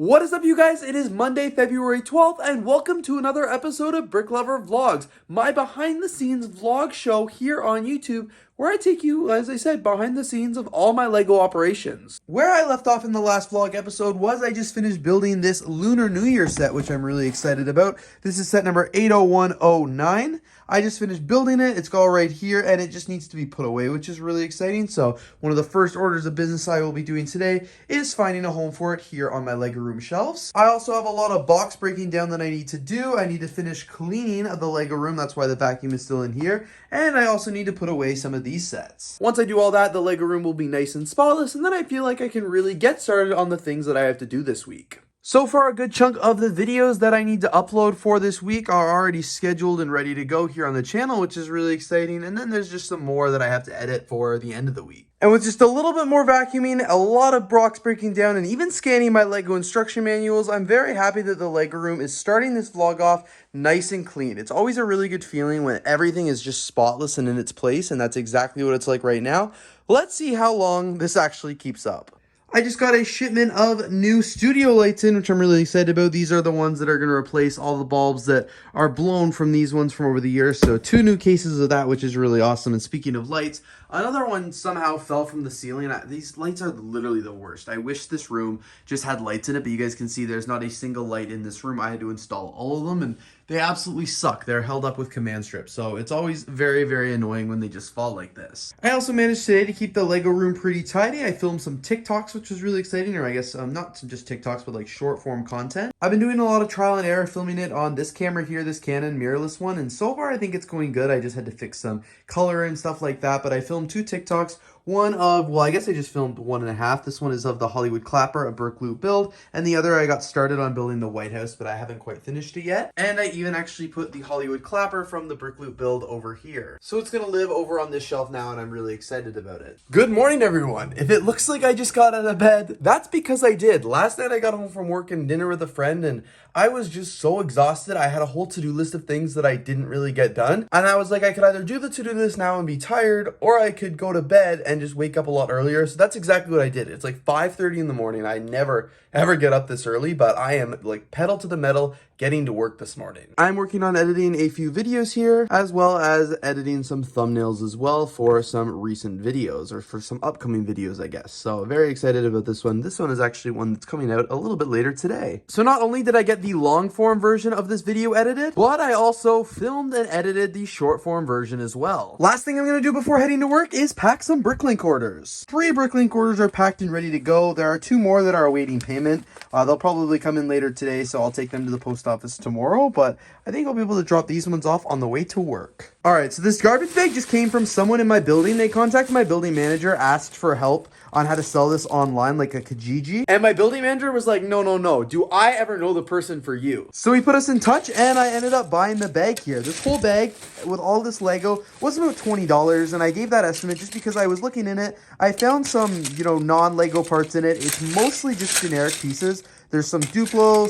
What is up, you guys? It is Monday, February 12th, and welcome to another episode of BrickLover Vlogs, my behind-the-scenes vlog show here on YouTube, where I take you, as I said, behind the scenes of all my LEGO operations. Where I left off in the last vlog episode was I just finished building this Lunar New Year set, which I'm really excited about. This is set number 80109. I just finished building it. It's all right here, and it just needs to be put away, which is really exciting. So one of the first orders of business I will be doing today is finding a home for it here on my LEGO room shelves. I also have a lot of box breaking down that I need to do. I need to finish cleaning the LEGO room. That's why the vacuum is still in here. And I also need to put away some of these sets. Once I do all that, the LEGO room will be nice and spotless, and then I feel like I can really get started on the things that I have to do this week. So far, a good chunk of the videos that I need to upload for this week are already scheduled and ready to go here on the channel, which is really exciting. And then there's just some more that I have to edit for the end of the week. And with just a little bit more vacuuming, a lot of box breaking down, and even scanning my LEGO instruction manuals, I'm very happy that the LEGO room is starting this vlog off nice and clean. It's always a really good feeling when everything is just spotless and in its place, and that's exactly what it's like right now. Let's see how long this actually keeps up. I just got a shipment of new studio lights in, which I'm really excited about. These are the ones that are going to replace all the bulbs that are blown from these ones from over the years. So 2 new cases of that, which is really awesome. And speaking of lights, another one somehow fell from the ceiling. These lights are literally the worst. I wish this room just had lights in it, but you guys can see there's not a single light in this room. I had to install all of them, and they absolutely suck. They're held up with command strips, so it's always very, very annoying when they just fall like this. I also managed today to keep the LEGO room pretty tidy. I filmed some TikToks, which was really exciting, or I guess not just TikToks, but like short form content. I've been doing a lot of trial and error filming it on this camera here, this Canon mirrorless one, and so far I think it's going good. I just had to fix some color and stuff like that, but I filmed 2 TikToks. One of, well, I guess I just filmed 1.5. This one is of the Hollywood Clapper, a BrickLoot build, and the other I got started on building the White House, but I haven't quite finished it yet. And I even actually put the Hollywood Clapper from the BrickLoot build over here. So it's gonna live over on this shelf now, and I'm really excited about it. Good morning, everyone. If it looks like I just got out of bed, that's because I did. Last night I got home from work and dinner with a friend, and I was just so exhausted. I had a whole to-do list of things that I didn't really get done. And I was like, I could either do the to-do list now and be tired, or I could go to bed and just wake up a lot earlier. So that's exactly what I did. It's like 5:30 in the morning. I never ever get up this early, but I am like pedal to the metal getting to work this morning. I'm working on editing a few videos here, as well as editing some thumbnails as well for some recent videos, or for some upcoming videos, I guess. So very excited about this one. This one is actually one that's coming out a little bit later today. So not only did I get the long form version of this video edited, but I also filmed and edited the short form version as well. Last thing I'm going to do before heading to work is pack some BrickLink orders. 3 BrickLink orders are packed and ready to go. There are 2 more that are awaiting payment. They'll probably come in later today, so I'll take them to the post office tomorrow, but I think I'll be able to drop these ones off on the way to work. Alright, so this garbage bag just came from someone in my building. They contacted my building manager, asked for help on how to sell this online like a Kijiji, and my building manager was like, no, do I ever know the person for you? So he put us in touch, and I ended up buying the bag here. This whole bag with all this Lego was about $20, and I gave that estimate just because I was looking in it. I found some, non-Lego parts in it. It's mostly just generic pieces. There's some Duplo,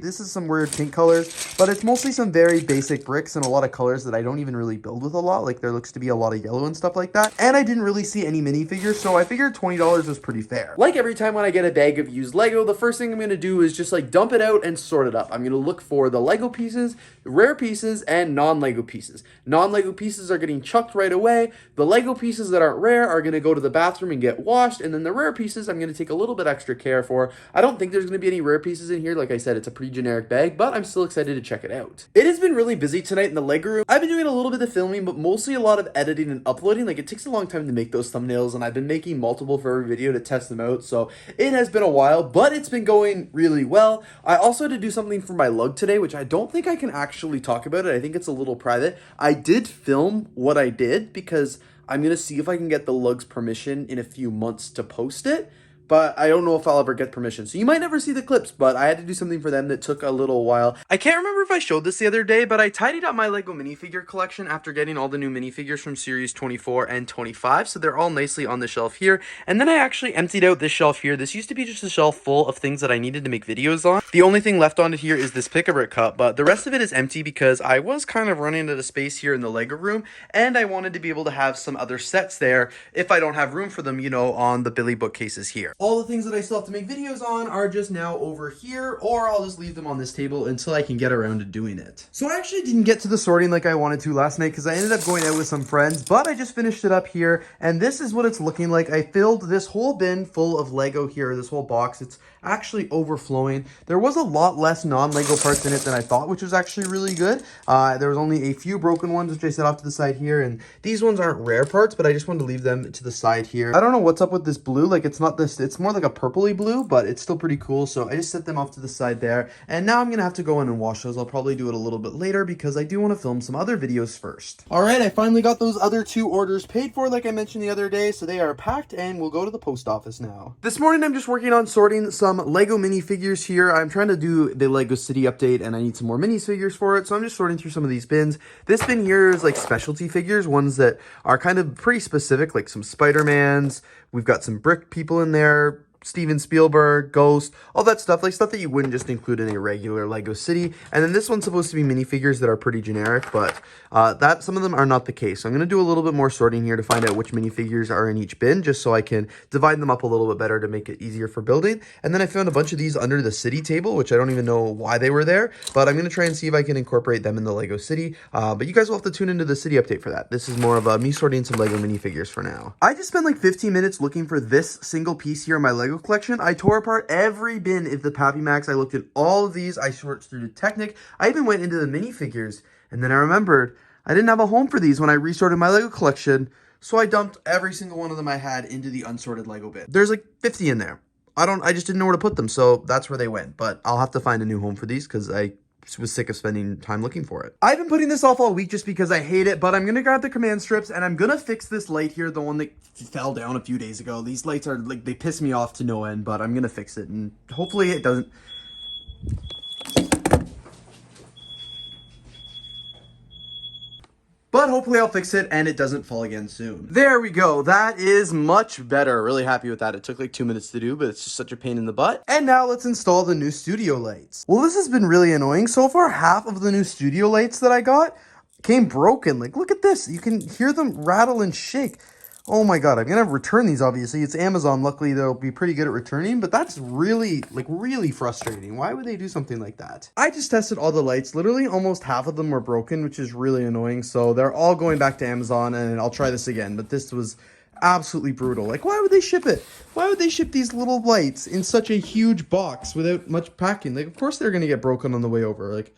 this is some weird pink colors, but it's mostly some very basic bricks and a lot of colors that I don't even really build with a lot. Like there looks to be a lot of yellow and stuff like that. And I didn't really see any minifigures, so I figured $20 was pretty fair. Like every time when I get a bag of used Lego, the first thing I'm gonna do is just like dump it out and sort it up. I'm gonna look for the Lego pieces, rare pieces, and non-Lego pieces. Non-Lego pieces are getting chucked right away. The Lego pieces that aren't rare are gonna go to the bathroom and get washed, and then the rare pieces I'm gonna take a little bit extra care for. I don't think there's gonna be any rare pieces in here. Like I said, it's a pretty generic bag, but I'm still excited to check it out. It has been really busy tonight in the LEGO room. I've been doing a little bit of filming, but mostly a lot of editing and uploading. Like it takes a long time to make those thumbnails, and I've been making multiple for every video to test them out. So it has been a while, but it's been going really well. I also had to do something for my lug today, which I don't think I can actually talk about it. I think it's a little private. I did film what I did because I'm going to see if I can get the lug's permission in a few months to post it. But I don't know if I'll ever get permission. So you might never see the clips, but I had to do something for them that took a little while. I can't remember if I showed this the other day, but I tidied up my LEGO minifigure collection after getting all the new minifigures from series 24 and 25. So they're all nicely on the shelf here. And then I actually emptied out this shelf here. This used to be just a shelf full of things that I needed to make videos on. The only thing left on it here is this pick-a-brick cup, but the rest of it is empty because I was kind of running out of space here in the LEGO room, and I wanted to be able to have some other sets there if I don't have room for them, on the Billy bookcases here. All the things that I still have to make videos on are just now over here, or I'll just leave them on this table until I can get around to doing it. So I actually didn't get to the sorting like I wanted to last night because I ended up going out with some friends, but I just finished it up here, and this is what it's looking like. I filled this whole bin full of Lego here, this whole box. It's actually overflowing. There was a lot less non-Lego parts in it than I thought, which was actually really good. There was only a few broken ones, which I set off to the side here, and these ones aren't rare parts, but I just wanted to leave them to the side here. I don't know what's up with this blue. Like, it's not this, it's more like a purpley blue, but it's still pretty cool. So I just set them off to the side there, and now I'm gonna have to go in and wash those. I'll probably do it a little bit later because I do want to film some other videos first. All right, I finally got those other 2 orders paid for, like I mentioned the other day, so they are packed and we'll go to the post office now. This morning I'm just working on sorting some Lego minifigures here. I'm trying to do the Lego City update and I need some more minifigures for it, so I'm just sorting through some of these bins. This bin here is like specialty figures, ones that are kind of pretty specific, like some Spider-Mans. We've got some brick people in there, Steven Spielberg, Ghost, all that stuff, like stuff that you wouldn't just include in a regular Lego City. And then this one's supposed to be minifigures that are pretty generic, but that some of them are not the case. So I'm going to do a little bit more sorting here to find out which minifigures are in each bin, just so I can divide them up a little bit better to make it easier for building. And then I found a bunch of these under the city table, which I don't even know why they were there, but I'm going to try and see if I can incorporate them in the Lego City. But you guys will have to tune into the city update for that. This is more of me sorting some Lego minifigures for now. I just spent like 15 minutes looking for this single piece here in my Lego collection. I tore apart every bin of the Pappy Max. I looked at all of these. I sorted through the Technic. I even went into the minifigures, and then I remembered I didn't have a home for these when I resorted my Lego collection, so I dumped every single one of them I had into the unsorted Lego bin. There's like 50 in there. I just didn't know where to put them, so that's where they went. But I'll have to find a new home for these because I was sick of spending time looking for it. I've been putting this off all week just because I hate it, but I'm gonna grab the command strips and I'm gonna fix this light here, the one that fell down a few days ago. These lights are like, they piss me off to no end, but I'm gonna fix it and hopefully it doesn't. But hopefully I'll fix it and it doesn't fall again soon. There we go. That is much better. Really happy with that. It took like 2 minutes to do, but it's just such a pain in the butt. And now let's install the new studio lights. Well, this has been really annoying. So far, half of the new studio lights that I got came broken. Like, look at this. You can hear them rattle and shake. Oh my god, I'm gonna return these, obviously. It's Amazon. Luckily, they'll be pretty good at returning, but that's really, like, really frustrating. Why would they do something like that? I just tested all the lights. Literally, almost half of them were broken, which is really annoying. So they're all going back to Amazon, and I'll try this again. But this was absolutely brutal. Like, why would they ship it? Why would they ship these little lights in such a huge box without much packing? Like, of course they're gonna get broken on the way over. Like,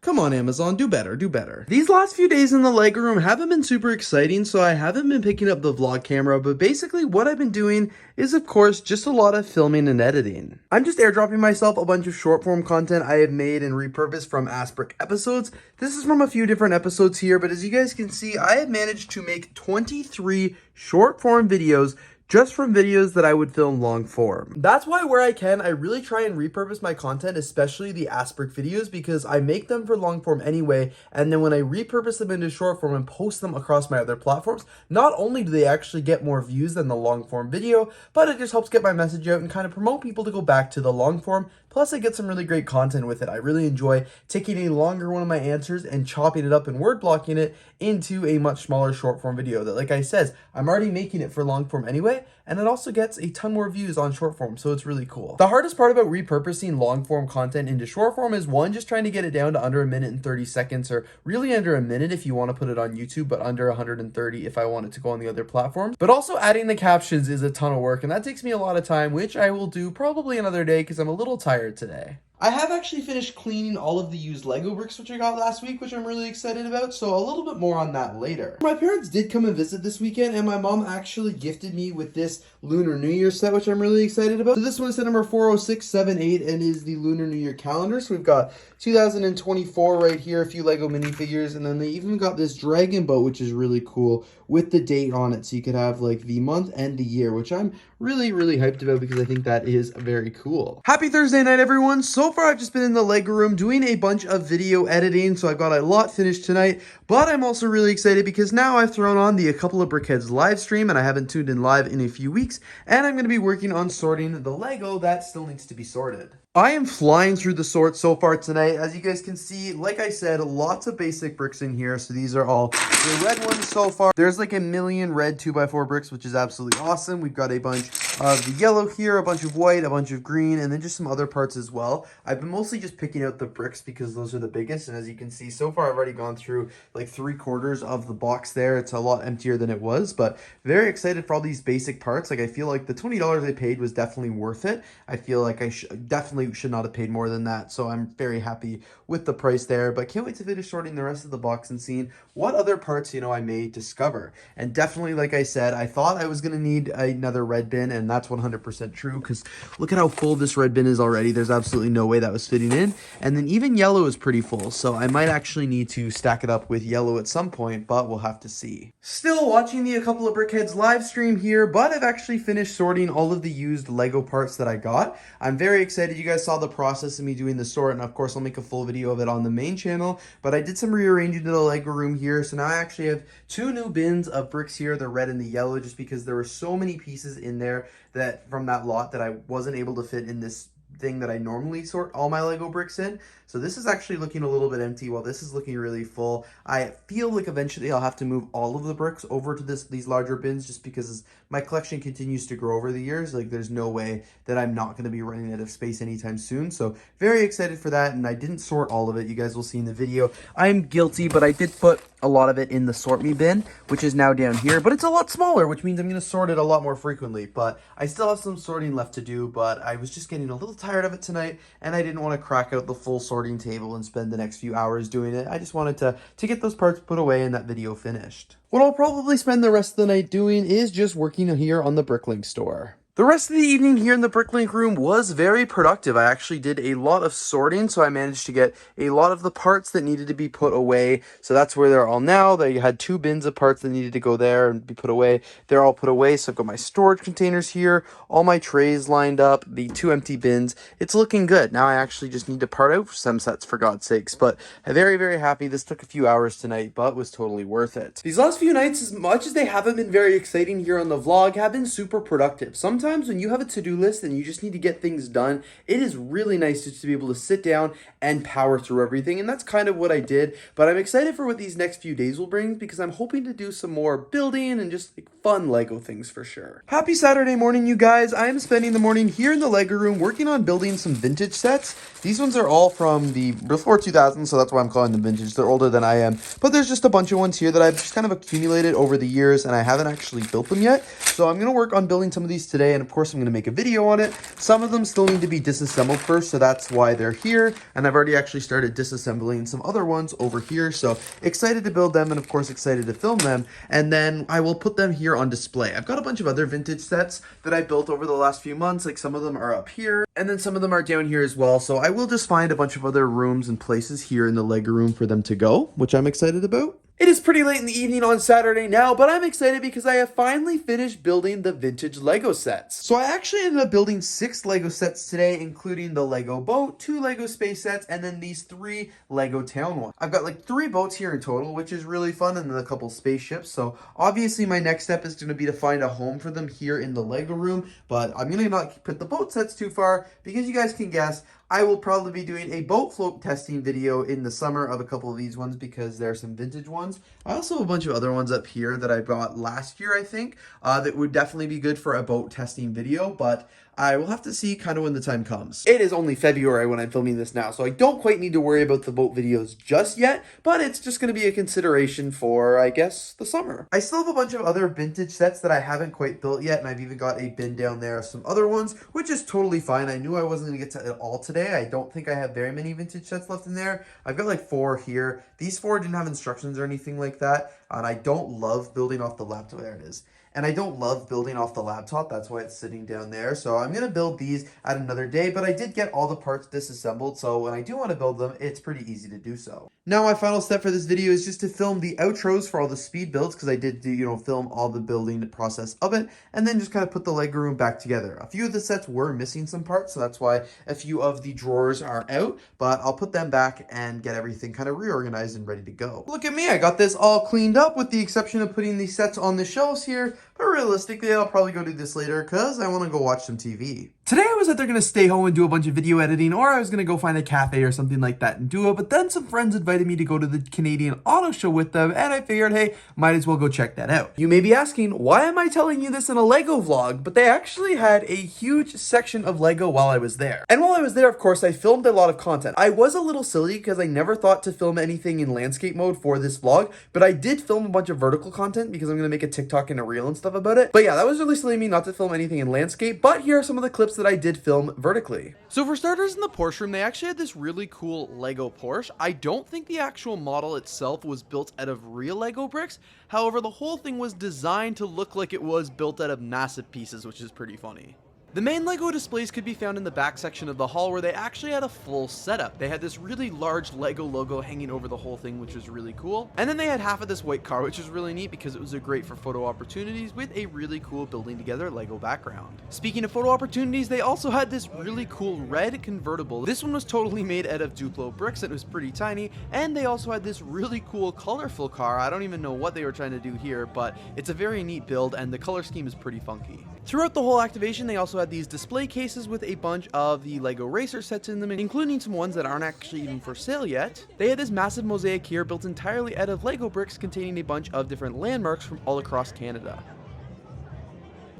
come on, Amazon, do better, do better. These last few days in the Lego room haven't been super exciting, so I haven't been picking up the vlog camera, but basically what I've been doing is, of course, just a lot of filming and editing. I'm just airdropping myself a bunch of short form content I have made and repurposed from Brick episodes. This is from a few different episodes here, but as you guys can see, I have managed to make 23 short form videos just from videos that I would film long form. That's why where I can, I really try and repurpose my content, especially the Brick videos, because I make them for long form anyway, and then when I repurpose them into short form and post them across my other platforms, not only do they actually get more views than the long form video, but it just helps get my message out and kind of promote people to go back to the long form. Plus, I get some really great content with it. I really enjoy taking a longer one of my answers and chopping it up and word blocking it into a much smaller short form video that, like I said, I'm already making it for long form anyway, and it also gets a ton more views on short form, so it's really cool. The hardest part about repurposing long form content into short form is, one, just trying to get it down to under 1:30 seconds, or really under a minute if you want to put it on YouTube, but under 130 if I want it to go on the other platforms. But also adding the captions is a ton of work, and that takes me a lot of time, which I will do probably another day because I'm a little tired today. I have actually finished cleaning all of the used Lego bricks which I got last week, which I'm really excited about, so a little bit more on that later. My parents did come and visit this weekend, and my mom actually gifted me with this Lunar New Year set, which I'm really excited about. So this one is set number 40678 and is the Lunar New Year calendar. So we've got 2024 right here, a few Lego minifigures, and then they even got this dragon boat, which is really cool, with the date on it, so you could have like the month and the year, which I'm really hyped about because I think that is very cool. Happy Thursday night, everyone. So far, I've just been in the Lego room doing a bunch of video editing, so I got a lot finished tonight, but I'm also really excited because now I've thrown on the A Couple of Brickheads live stream, and I haven't tuned in live in a few weeks, and I'm going to be working on sorting the Lego that still needs to be sorted. I am flying through the sort so far tonight. As you guys can see, like I said, lots of basic bricks in here. So these are all the red ones so far. There's like a million red 2x4 bricks, which is absolutely awesome. We've got a bunch of the yellow here, a bunch of white, a bunch of green, and then just some other parts as well. I've been mostly just picking out the bricks because those are the biggest, and as you can see, so far I've already gone through like 3/4 of the box there. It's a lot emptier than it was, but very excited for all these basic parts. Like, I feel like the $20 I paid was definitely worth it. I feel like I definitely should not have paid more than that, so I'm very happy with the price there, but can't wait to finish sorting the rest of the box and seeing what other parts, I may discover. And definitely, like I said, I thought I was going to need another red bin, and that's 100% true, because look at how full this red bin is already. There's absolutely no way that was fitting in. And then even yellow is pretty full, so I might actually need to stack it up with yellow at some point, but we'll have to see. Still watching the A Couple of Brickheads live stream here, but I've actually finished sorting all of the used Lego parts that I got. I'm very excited. You guys saw the process of me doing the sort, and of course I'll make a full video of it on the main channel, but I did some rearranging to the Lego room here, so now I actually have 2 new bins of bricks here, the red and the yellow, just because there were so many pieces in there that from that lot that I wasn't able to fit in this thing that I normally sort all my Lego bricks in. So this is actually looking a little bit empty while this is looking really full. I feel like eventually I'll have to move all of the bricks over to these larger bins, just because as my collection continues to grow over the years, like there's no way that I'm not going to be running out of space anytime soon. So very excited for that, and I didn't sort all of it. You guys will see in the video. I'm guilty, but I did put a lot of it in the sort me bin, which is now down here, but it's a lot smaller, which means I'm going to sort it a lot more frequently. But I still have some sorting left to do, but I was just getting a little tired of it tonight, and I didn't want to crack out the full sorting table and spend the next few hours doing it. I just wanted to get those parts put away and that video finished. What I'll probably spend the rest of the night doing is just working here on the Bricklink store. The rest of the evening here in the BrickLink room was very productive. I actually did a lot of sorting, so I managed to get a lot of the parts that needed to be put away. So that's where they're all now. They had 2 bins of parts that needed to go there and be put away. They're all put away, so I've got my storage containers here, all my trays lined up, the 2 empty bins. It's looking good. Now I actually just need to part out some sets, for God's sakes, but I'm very, very happy. This took a few hours tonight, but was totally worth it. These last few nights, as much as they haven't been very exciting here on the vlog, have been super productive. Sometimes when you have a to-do list and you just need to get things done, it is really nice just to be able to sit down and power through everything, and that's kind of what I did. But I'm excited for what these next few days will bring, because I'm hoping to do some more building and just like fun Lego things for sure. Happy Saturday morning, you guys. I am spending the morning here in the Lego room working on building some vintage sets. These ones are all from the before 2000, so that's why I'm calling them vintage. They're older than I am, but there's just a bunch of ones here that I've just kind of accumulated over the years, and I haven't actually built them yet. So I'm going to work on building some of these today, and of course I'm going to make a video on it. Some of them still need to be disassembled first, so that's why they're here, and I've already actually started disassembling some other ones over here. So excited to build them, and of course excited to film them, and then I will put them here on display. I've got a bunch of other vintage sets that I built over the last few months, like some of them are up here, and then some of them are down here as well. So I will just find a bunch of other rooms and places here in the Lego room for them to go, which I'm excited about. It is pretty late in the evening on Saturday now, but I'm excited because I have finally finished building the vintage Lego sets. So I actually ended up building 6 Lego sets today, including the Lego boat, 2 Lego space sets, and then these 3 Lego town ones. I've got like 3 boats here in total, which is really fun, and then a couple spaceships. So obviously my next step is going to be to find a home for them here in the Lego room, but I'm going to not put the boat sets too far, because you guys can guess, I will probably be doing a boat float testing video in the summer of a couple of these ones, because there are some vintage ones. I also have a bunch of other ones up here that I bought last year, I think, that would definitely be good for a boat testing video, but I will have to see kind of when the time comes. It is only February when I'm filming this now, so I don't quite need to worry about the boat videos just yet, but it's just going to be a consideration for, I guess, the summer. I still have a bunch of other vintage sets that I haven't quite built yet, and I've even got a bin down there of some other ones, which is totally fine. I knew I wasn't going to get to it all today. I don't think I have very many vintage sets left in there. I've got like 4 here. These 4 didn't have instructions or anything like that, and I don't love building off the laptop. There it is. And I don't love building off the laptop. That's why it's sitting down there. So I'm going to build these at another day. But I did get all the parts disassembled. So when I do want to build them, it's pretty easy to do so. Now my final step for this video is just to film the outros for all the speed builds. Because I did do, film all the building process of it. And then just kind of put the Lego room back together. A few of the sets were missing some parts. So that's why a few of the drawers are out. But I'll put them back and get everything kind of reorganized and ready to go. Look at me. I got this all cleaned up with the exception of putting these sets on the shelves here. But realistically, I'll probably go do this later because I want to go watch some TV. Today I was either going to stay home and do a bunch of video editing, or I was going to go find a cafe or something like that and do it, but then some friends invited me to go to the Canadian Auto Show with them, and I figured, hey, might as well go check that out. You may be asking, why am I telling you this in a Lego vlog? But they actually had a huge section of Lego while I was there. And while I was there, of course, I filmed a lot of content. I was a little silly because I never thought to film anything in landscape mode for this vlog, but I did film a bunch of vertical content because I'm going to make a TikTok and a reel and stuff about it. But yeah, that was really silly of me not to film anything in landscape, but here are some of the clips that I did film vertically. So for starters, in the Porsche room, they actually had this really cool Lego Porsche. I don't think the actual model itself was built out of real Lego bricks. However, the whole thing was designed to look like it was built out of massive pieces, which is pretty funny. The main Lego displays could be found in the back section of the hall, where they actually had a full setup. They had this really large Lego logo hanging over the whole thing, which was really cool. And then they had half of this white car, which was really neat because it was great for photo opportunities with a really cool building together Lego background. Speaking of photo opportunities, they also had this really cool red convertible. This one was totally made out of Duplo bricks, and it was pretty tiny. And they also had this really cool colorful car. I don't even know what they were trying to do here, but it's a very neat build, and the color scheme is pretty funky. Throughout the whole activation, they also had these display cases with a bunch of the Lego racer sets in them, including some ones that aren't actually even for sale yet. They had this massive mosaic here built entirely out of Lego bricks containing a bunch of different landmarks from all across Canada.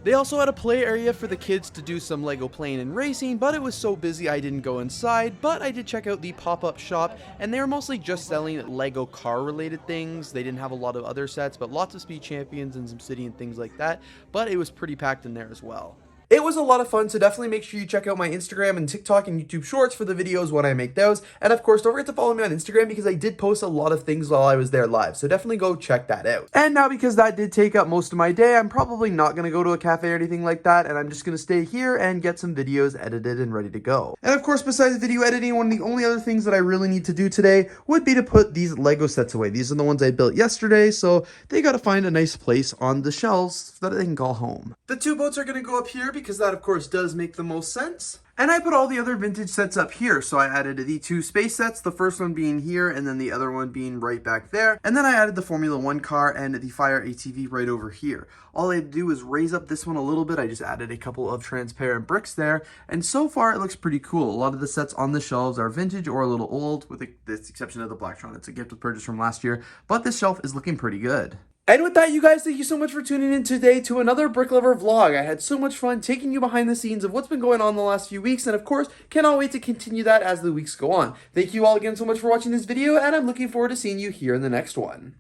They also had a play area for the kids to do some Lego playing and racing, but it was so busy I didn't go inside, but I did check out the pop-up shop, and they were mostly just selling Lego car related things. They didn't have a lot of other sets, but lots of Speed Champions and some City and things like that, but it was pretty packed in there as well. It was a lot of fun, so definitely make sure you check out my Instagram and TikTok and YouTube Shorts for the videos when I make those. And of course, don't forget to follow me on Instagram because I did post a lot of things while I was there live, so definitely go check that out. And now, because that did take up most of my day, I'm probably not going to go to a cafe or anything like that, and I'm just going to stay here and get some videos edited and ready to go. And of course, besides video editing, one of the only other things that I really need to do today would be to put these Lego sets away. These are the ones I built yesterday, so they got to find a nice place on the shelves that they can call home. The two boats are going to go up here because that, of course, does make the most sense. And I put all the other vintage sets up here. So I added the two space sets, the first one being here and then the other one being right back there. And then I added the Formula 1 car and the Fire ATV right over here. All I had to do was raise up this one a little bit. I just added a couple of transparent bricks there. And so far it looks pretty cool. A lot of the sets on the shelves are vintage or a little old, with the exception of the Blacktron. It's a gift with purchase from last year, but this shelf is looking pretty good. And with that, you guys, thank you so much for tuning in today to another BrickLover vlog. I had so much fun taking you behind the scenes of what's been going on the last few weeks, and of course, cannot wait to continue that as the weeks go on. Thank you all again so much for watching this video, and I'm looking forward to seeing you here in the next one.